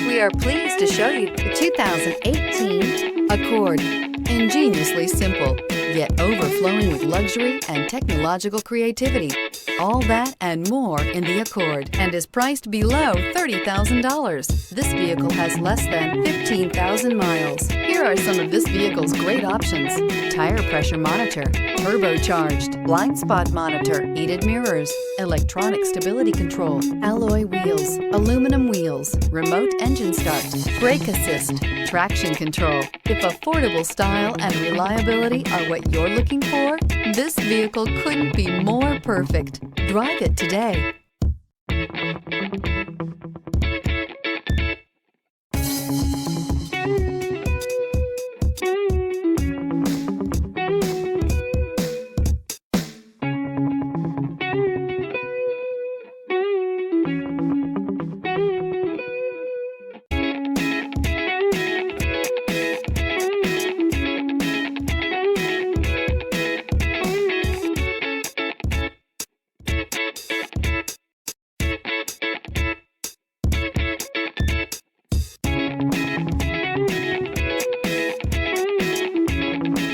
We are pleased to show you the 2018 Accord. Ingeniously simple, yet overflowing with luxury and technological creativity. All that and more in the Accord, and is priced below $30,000. This vehicle has less than 15,000 miles. Here are some of this vehicle's great options: tire pressure monitor, turbocharged, blind spot monitor, heated mirrors, electronic stability control, alloy wheels, aluminum wheels, remote engine start, brake assist, traction control. If affordable style and reliability are what you're looking for, this vehicle couldn't be more perfect. Drive it today.